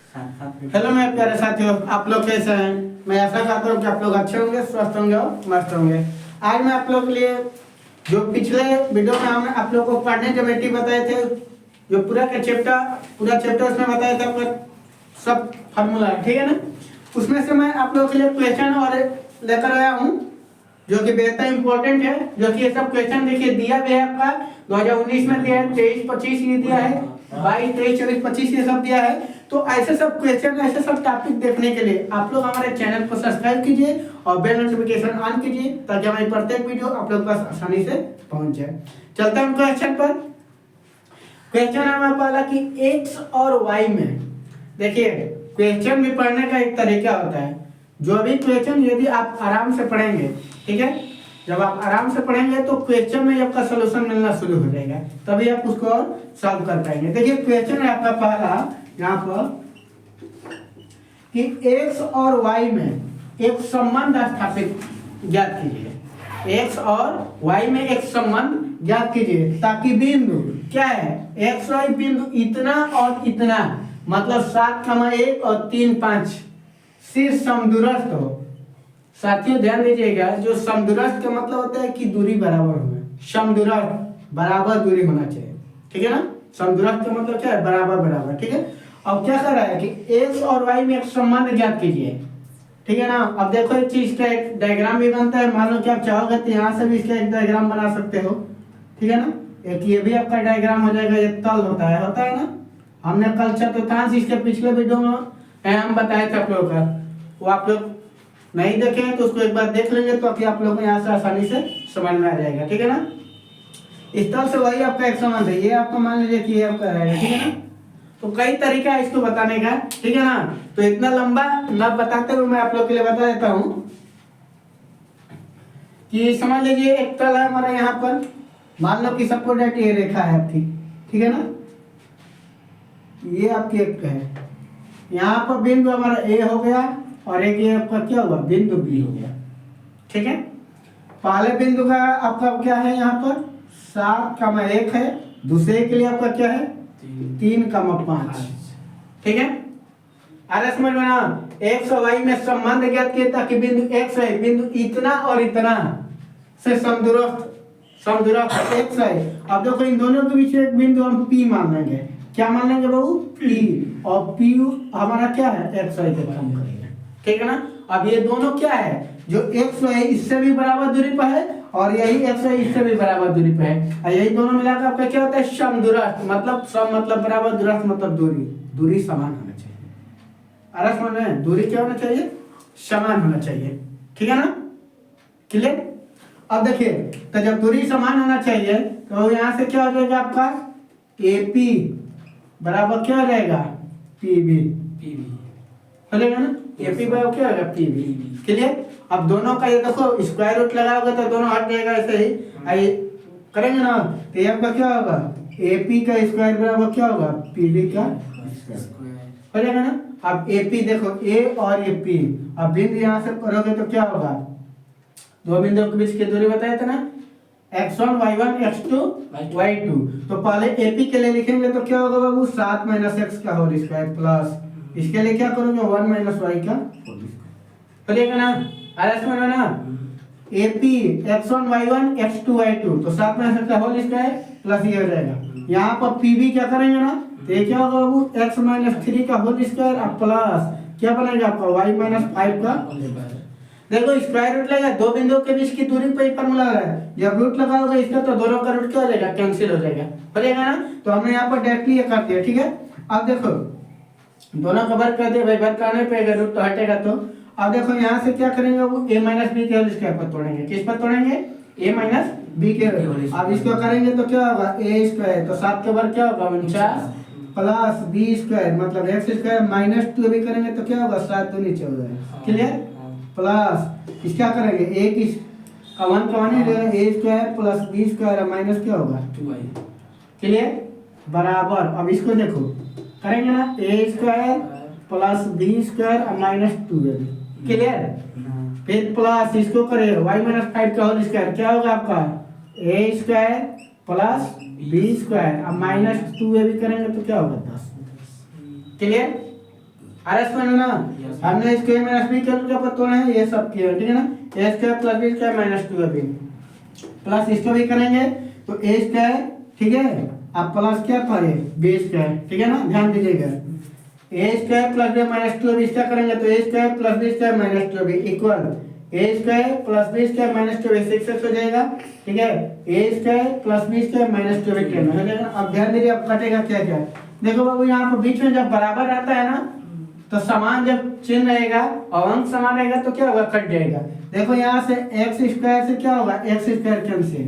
Hello मेरे प्यारे साथियों, आप लोग कैसे हैं? मैं आशा करता हूँ कि आप लोग अच्छे होंगे, स्वस्थ होंगे और मस्त होंगे। आज मैं आप लोग के लिए जो पिछले वीडियो में हमने आप लोगों को पढ़ने के मेथड बताए थे, जो पूरा चैप्टर उसमें बताया था पर सब फार्मूला, ठीक है ना। उसमें से मैं आप लोगों के लिए क्वेश्चन और लेकर आया हूँ जो कि बेहद इंपॉर्टेंट है। जो कि ये सब क्वेश्चन देखिए दिया भी है आपका 2019 में दिया है, 23-25 ये दिया है, 22-23-24-25 ये सब दिया है। तो ऐसे सब क्वेश्चन, ऐसे सब टॉपिक देखने के लिए आप लोग हमारे चैनल को सब्सक्राइब कीजिए और बेल नोटिफिकेशन ऑन कीजिए ताकि हमारी प्रत्येक वीडियो आप लोग पास आसानी से पहुंच जाए। चलते हैं क्वेश्चन पर। क्वेश्चन है हमारे पहला कि एक्स और वाई में, देखिए क्वेश्चन भी पढ़ने का एक तरीका होता है। जो भी क्वेश्चन यदि आप आराम से पढ़ेंगे, ठीक है, जब आप आराम से पढ़ेंगे तो क्वेश्चन में आपका सलूशन मिलना शुरू हो जाएगा, तभी आप उसको सॉल्व कर पाएंगे। देखिए क्वेश्चन है आपका पहला यहाँ पर कि x और y में एक संबंध स्थापित ज्ञात कीजिए। x और y में एक संबंध ज्ञात कीजिए ताकि बिंदु क्या है, x y बिंदु इतना और इतना, मतलब 7,1 और 3,5 से समदूरस्थ हो। साथियों ध्यान दीजिएगा, जो समदूरस्थ का मतलब होता है कि दूरी बराबर होना, समदूरस्थ बराबर दूरी होना चाहिए, ठीक है ना। समदूरस्थ का मतलब क्या है, बराबर, ठीक है। अब क्या कर रहा है कि x और y में एक संबंध ज्ञात कीजिए, ठीक है ना। अब देखो एक चीज का एक डायग्राम भी बनता है। मान लो कि आप चाहोगे तो यहाँ से भी इसका एक डायग्राम बना सकते हो, ठीक है ना। एक ये भी आपका डायग्राम हो जाएगा। ये तल होता है ना। हमने कल चतुर्थांश इसके पिछले वीडियो में हम बताए थे आप लोगों का, वो आप लोग नहीं देखे हैं तो उसको एक बार देख लेंगे तो आप लोगों को यहाँ से आसानी से समझ में आ जाएगा, ठीक है ना। इस तल से वही आपका एक संबंध है, ये आपको मान लीजिए कि ये आपका रहेगा, ठीक है ना। तो कई तरीका है इसको बताने का, ठीक है ना। तो इतना लंबा न बताते हुए मैं आप लोग के लिए बता देता हूं कि समझ लीजिए एक तल है हमारा यहाँ पर। मान लो कि सपोज ये रेखा है आपकी, ठीक है ना। ये आपकी एक है, यहाँ पर बिंदु हमारा ए हो गया और एक ये आपका क्या हुआ, बिंदु बी हो गया, ठीक है। पहले बिंदु का आपका क्या है, यहाँ पर 7,1 है। दूसरे के लिए आपका क्या है, 3,5, ठीक है। आगे समझ में ना। एक्स और वाई में संबंध ज्ञात किया ताकि बिंदु एक्स है, बिंदु इतना और इतना से समदूरस्थ एक्स है। अब देखो इन दोनों के बीच एक बिंदु हम पी मान लेंगे। क्या मान लेंगे बाबू, पी। और पी हमारा क्या है, एक्स वाई के काम करेगा, ठीक है ना। अब ये दोनों क्या है, जो एक्स है इससे भी बराबर दूरी पर है और यही एक्स है इससे भी बराबर दूरी पे है, और यही दोनों मिलाकर आपका क्या होता है, समदूरस्थ। मतलब सम मतलब बराबर, दूरस्थ मतलब दूरी समान होना चाहिए। अरे समझ में, दूरी क्या होना चाहिए, समान होना चाहिए, ठीक है ना। क्लियर। अब देखिए तो जब दूरी समान होना चाहिए तो यहाँ से क्या हो जाएगा आपका, AP बराबर क्या हो जाएगा, PB हो जाएगा ना। AP बराबर क्या होगा, PB। क्लियर। अब दोनों का ये देखो स्क्वायर रूट लगाओगे तो दोनों हट जाएगा, ऐसे ही आइए करेंगे ना। तो ये आपका क्या होगा, AP का स्क्वायर बराबर क्या होगा, PB का स्क्वायर हो जाएगा ना। अब AP देखो A और ये P, अब बिंदु यहाँ से करोगे तो क्या होगा, दो बिंदुओं के बीच की दूरी बताया था ना, x1 y1 x2 y2। तो पहले AP के लिए लिखेंगे तो क्या होगा बाबू, 7 - x का होल स्क्वायर प्लस इसके लिए क्या करोगे, 1 - y का होल स्क्वायर हो जाएगा ना। आया समझ में ना। AP x1 y1 x2 y2 तो 7 - x का होल स्क्वायर प्लस ये हो जाएगा। यहाँ पर PB क्या करेंगे ना, तो ये क्या होगा बाबू, x - 3 का होल स्क्वायर और प्लस क्या बनेगा आपका, y - 5 का। देखो स्क्वायर रूट लगा, दो बिंदुओं के बीच की दूरी पर ही फार्मूला है। जब रूट लगाओगे इसका तो दोनों का रूट क्या हो जाएगा, कैंसिल हो जाएगा ना। तो हमने यहाँ पर डायरेक्टली ये कर दिया, ठीक है। अब देखो दोनों का वर्ग कर दिया भाई, वर्ग करने पे अगर रूट तो हटेगा तो। अब देखो यहाँ से क्या करेंगे, वो a - b के होल स्क्वायर पर तोड़ेंगे। किस पर तोड़ेंगे, a - b के। अब इसको करेंगे तो क्या होगा, a स्क्वायर, तो 7 के वर्ग क्या होगा 49 प्लस b स्क्वायर मतलब x स्क्वायर -2 भी करेंगे तो क्या होगा, 7 दूनी 14। क्लियर। प्लस इस क्या करेंगे, एक इस कॉमन ही लेगा, a square plus b square minus क्या होगा 2y। क्लियर। बराबर अब इसको देखो करेंगे ना, a square plus b square minus 2a। Clear. फिर प्लस इसको करेगा y - 5 का होल स्क्वायर क्या होगा आपका, a square plus b square अब माइनस 2a भी करेंगे तो क्या होगा 10। क्लियर। आर एस में ना हमने इसके माइनस बी क्या पता है ये सब किया ठीक है ना A square plus B square minus 2ab plus इसको भी करेंगे तो ए स्क्वायर ठीक है अब प्लस क्या था ये बी स्क्वायर ठीक है ना ध्यान दीजिएगा A square plus B minus 2ab इसका करेंगे तो A square plus B square minus 2ab equal A square plus B square minus 2ab 6x हो जाएगा ठीक है A square plus B square minus 2ab 10 हो जाएगा। अब ध्यान दीजिए अब कटेगा क्या क्या देखो बाबू यहाँ पर बीच में जब बराबर रहता है ना तो समान जब चिन्ह रहेगा और अंक समान रहेगा तो क्या होगा कट जाएगा। देखो यहाँ से एक्स स्क्वायर से क्या होगा x square cancel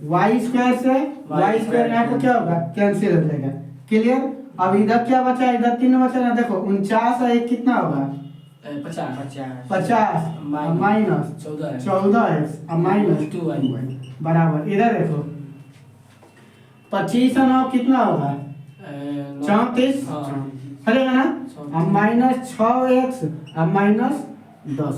y square से वाई स्क्वायर यहाँ पर क्या होगा कैंसिल हो जाएगा क्लियर। अब इधर क्या बचा इधर 3 बचा ना देखो 49 और 1 कितना होगा 50 माइनस 14x माइनस 2y बराबर इधर देखो 25 और 9 कितना होगा 34 चलेगा ना अब माइनस 6x अब माइनस 10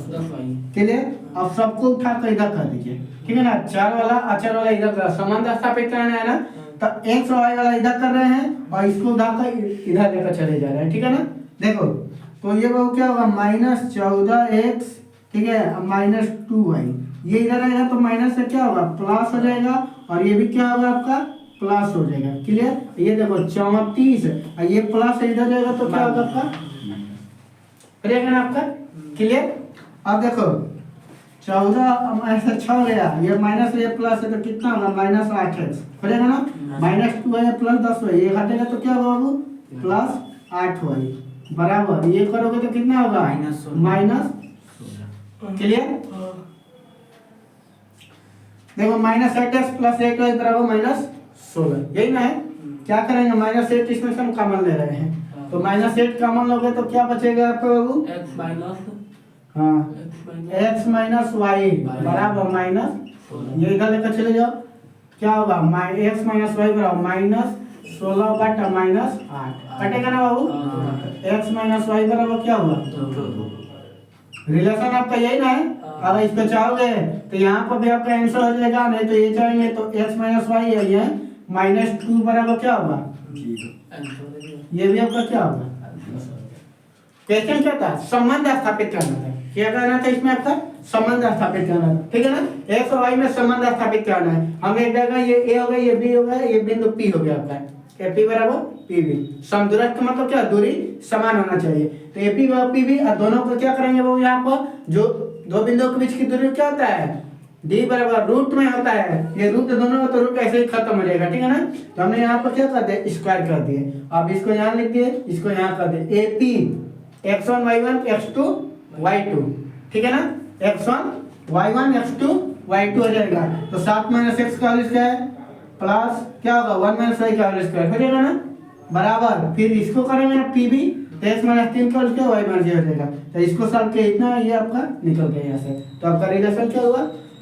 क्लियर। अब सबको उठा कर इधर कर दीजिए ठीक है ना चार वाला अचर वाला इधर कर समान स्थापित करना है ना तो x और y वाला इधर कर रहे हैं और इसको उधर कर इधर लेकर चले जा रहे हैं ठीक है ना। देखो तो ये वो क्या होगा माइनस 14x ठीक है अब माइनस 2y ये इधर आएगा तो माइनस से क्या होगा प्लस हो जाएगा और ये भी क्या होगा आपका प्लस हो जाएगा क्लियर। ये देखो 34 और ये प्लस इधर जाएगा तो क्या होगा आपका रहेगा ना आपका क्लियर। अब देखो 14 ऐसे 6 गया ये माइनस ये प्लस है तो कितना होगा माइनस 8x हो जाएगा ना माइनस 2 है प्लस 10y ये हटेगा तो क्या होगा बाबू प्लस 8y बराबर ये करोगे तो कितना होगा माइनस क्लियर। देखो माइनस 8x प्लस 8y बराबर माइनस 16 यही ना है क्या करेंगे माइनस 8 इसमें से हम कॉमन ले रहे हैं तो माइनस 8 कॉमन लोगे तो क्या बचेगा आपको बाबू हाँ x माइनस वाई बराबर माइनस ये इधर लेकर चले जाओ क्या होगा x माइनस वाई बराबर माइनस 16 बटा माइनस 8 कटेगा ना बाबू x माइनस वाई बराबर क्या होगा रिलेशन आपका यही ना है। अगर इसको चाहोगे तो यहाँ पर भी आपका आंसर हो जाएगा नहीं तो ये चाहेंगे तो x माइनस वाई है ये माइनस 2 बराबर क्या होगा ये भी आपका क्या होगा क्वेश्चन क्या था संबंध स्थापित करना था क्या करना था इसमें आपका संबंध स्थापित करना था ठीक है ना एक्स और वाई में संबंध स्थापित करना है। हम एक जगह ये ए हो गया ये बी हो गया ये बिंदु पी हो गया आपका एपी बराबर पीबी समदूरस्थ का मतलब क्या दूरी समान होना चाहिए तो एपी व पीबी और दोनों को क्या करेंगे वो यहाँ पर जो दो बिंदुओं के बीच की दूरी क्या होता है डी बराबर रूट में होता है ये रूट दोनों में तो रूट ऐसे ही खत्म हो जाएगा ठीक है ना। तो हमने यहाँ पर क्या कर दिया स्क्वायर कर दिए अब इसको यहाँ लिख दिए इसको यहाँ कर दिए AP x1 y1 x2 y2 ठीक है ना x1 y1 x2 y2 हो जाएगा तो 7 माइनस एक्स का होल स्क्वायर प्लस क्या होगा 1 माइनस वाई का होल स्क्वायर हो जाएगा ना बराबर फिर इसको करेंगे ना पीबी तो x माइनस 3 का होल स्क्वायर y माइनस 0 हो जाएगा तो इसको सॉल्व किया इतना ये आपका निकल गया यहाँ से तो आपका रिलेशन क्या हुआ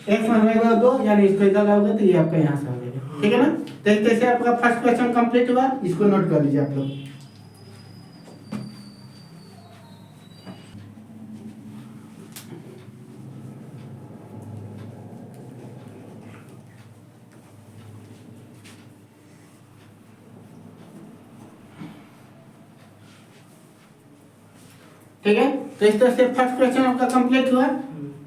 x माइनस वाई बराबर 2 यानी इसको इधर लाओगे तो ये आपका यहाँ से हो जाएगा ठीक है ना। तो इस तरह से आपका फर्स्ट क्वेश्चन कंप्लीट हुआ इसको नोट कर लीजिए आप लोग। ठीक है तो इस तरह से फर्स्ट क्वेश्चन आपका कंप्लीट हुआ।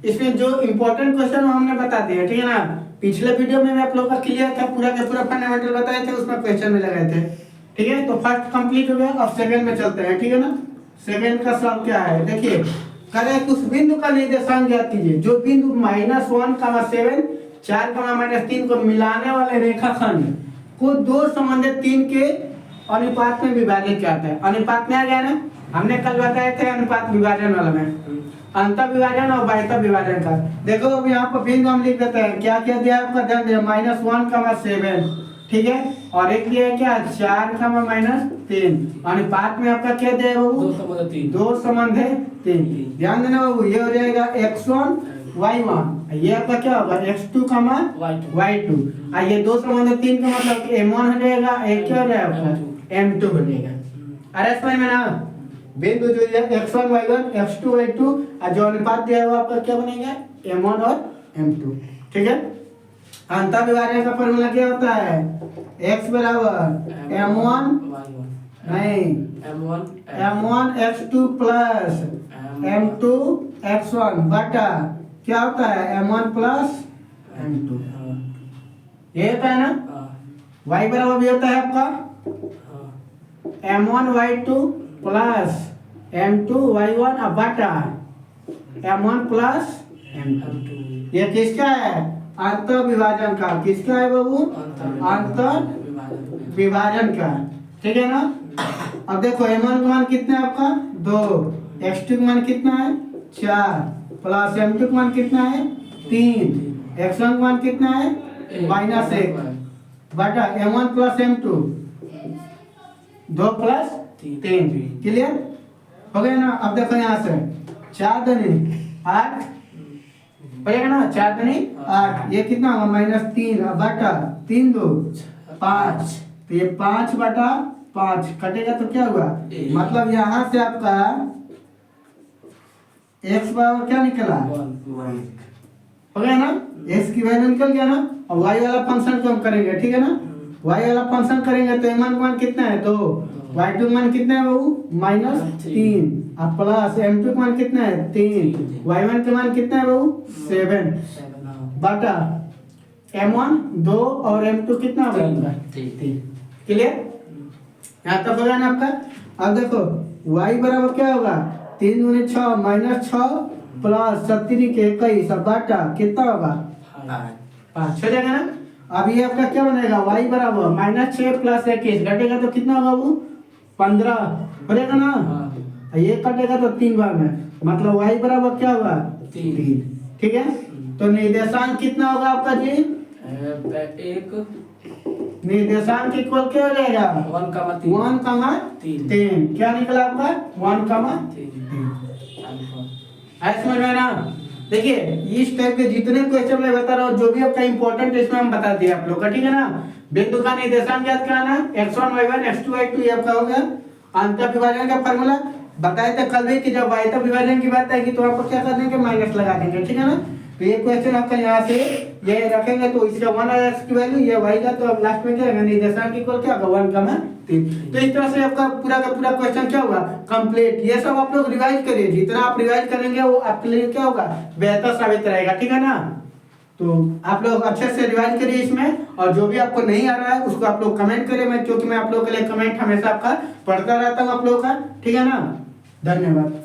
इसमें जो इंपॉर्टेंट क्वेश्चन हमने बता दिए ठीक है ना पिछले वीडियो में आप लोग का क्लियर था पूरा का पूरा फंडामेंटल बताए थे उसमें क्वेश्चन में लगाए थे ठीक है। तो फर्स्ट कंप्लीट हो गया अब सेकंड में चलते हैं ठीक है ना। सेकंड का सवाल क्या है देखिए करे उस बिंदु का निर्देशांक ज्ञात कीजिए जो बिंदु -1,7 4,-3 को मिलाने वाले रेखाखंड को दो संबंधित 3 के अनुपात में विभाजित करता है। अनुपात में आ गया ना हमने कल बताए थे अनुपात विभाजन वाला में अंतर विभाजन और बाह्य विभाजन का। देखो अब यहाँ पर बिंदु हम लिख देते हैं क्या क्या दिया आपका ध्यान दिया -1,7 ठीक है और एक दिया है क्या 4,-3 अनुपात में आपका क्या दिया है बाबू दो संबंध है 3 ध्यान देना बाबू ये हो जाएगा x1 y1 ये आपका क्या होगा x2, y2 ये दो संबंध 3 का मतलब m1 हो जाएगा एक क्या हो जाएगा m2 हो जाएगा। अरे समझ में ना बिंदु जो है x1 y1 x2 y2 और जो अनुपात दिया है वो आपका क्या बनेगा m1 और m2 ठीक है। अंतर विभाजन का फॉर्मूला क्या होता है x बराबर m1 नहीं, m1 x2 plus m2 x1 बटा क्या होता है m1 प्लस m2, ये होता है ना। y बराबर भी होता है आपका m1 y2 plus m2 y1 अब बटा m1 प्लस m2। ये किसका है? अंतर विभाजन का। किसका है बाबू? अंतर विभाजन का, ठीक है ना। अब देखो m1 का मान कितना है आपका 2, x2 का मान कितना है 4 प्लस m2 का मान कितना है 3, x1 का मान कितना है -1 बटा m1 plus m2 2 plus 3। Clear हो गया ना। अब देखो यहाँ से 4 दूनी 8 हो जाएगा ना, 4 दूनी 8, ये कितना होगा -3 बटा 3 2 5, तो ये 5 बटा 5 कटेगा तो क्या हुआ, मतलब यहाँ से आपका x बराबर क्या निकला 1 हो गया ना, x की वैल्यू निकल गया ना। और y वाला फंक्शन को हम करेंगे, ठीक है ना। y वाला फंक्शन करेंगे तो m1 का मान कितना है 2, y2 का मान कितना है बाबू -3 अब प्लस m2 का मान कितना है 3, y1 का मान कितना है बाबू 7 बटा m1 2 और m2 कितना होगा 3। क्लियर, यहाँ तक हो गया ना आपका। अब देखो y बराबर क्या होगा 3 दूनी 6 -6 प्लस 37 के 21 बटा कितना होगा 5 हो जाएगा ना। अब ये आपका क्या बनेगा y बराबर -6 प्लस 21 घटेगा तो कितना होगा वो 15 हो जाएगा ना। ये कटेगा तो 3 बार में, मतलब y बराबर क्या होगा 3। ठीक है, तो निर्देशांक कितना होगा आपका जी 1 निर्देशांक इक्वल क्या हो जाएगा 1,3 क्या निकला आपका 1,3। है समझ में ना। देखिए इस टाइप के जितने क्वेश्चन मैं बता रहा हूँ जो भी आपका इंपॉर्टेंट इसमें हम बता दिए आप लोग का, ठीक है ना। बिंदु का निर्देशांक याद कराना x1 y1 x2 y2 ये आपका हो गया। अंतर विभाजन का फार्मूला बताए थे कल भी कि जब वायता विभाजन की बात आएगी तो आपको क्या कर देंगे माइनस लगा देंगे, ठीक है ना। तो ये क्वेश्चन आपका यहाँ से ये रखेंगे तो इसका 1 और x की वैल्यू ये y का, तो अब लास्ट में क्या होगा निर्देशांक इक्वल क्या होगा 1,3। तो इस तरह से आपका पूरा का पूरा क्वेश्चन क्या होगा कंप्लीट। ये सब आप लोग रिवाइज करिए, जितना आप रिवाइज करेंगे वो आपके लिए क्या होगा बेहतर साबित रहेगा, ठीक है ना। तो आप लोग अच्छे से रिवाइज करिए इसमें, और जो भी आपको नहीं आ रहा है उसको आप लोग कमेंट करिए, मैं क्योंकि मैं आप लोगों के लिए कमेंट हमेशा आपका पढ़ता रहता हूँ आप लोगों का, ठीक है ना। धन्यवाद।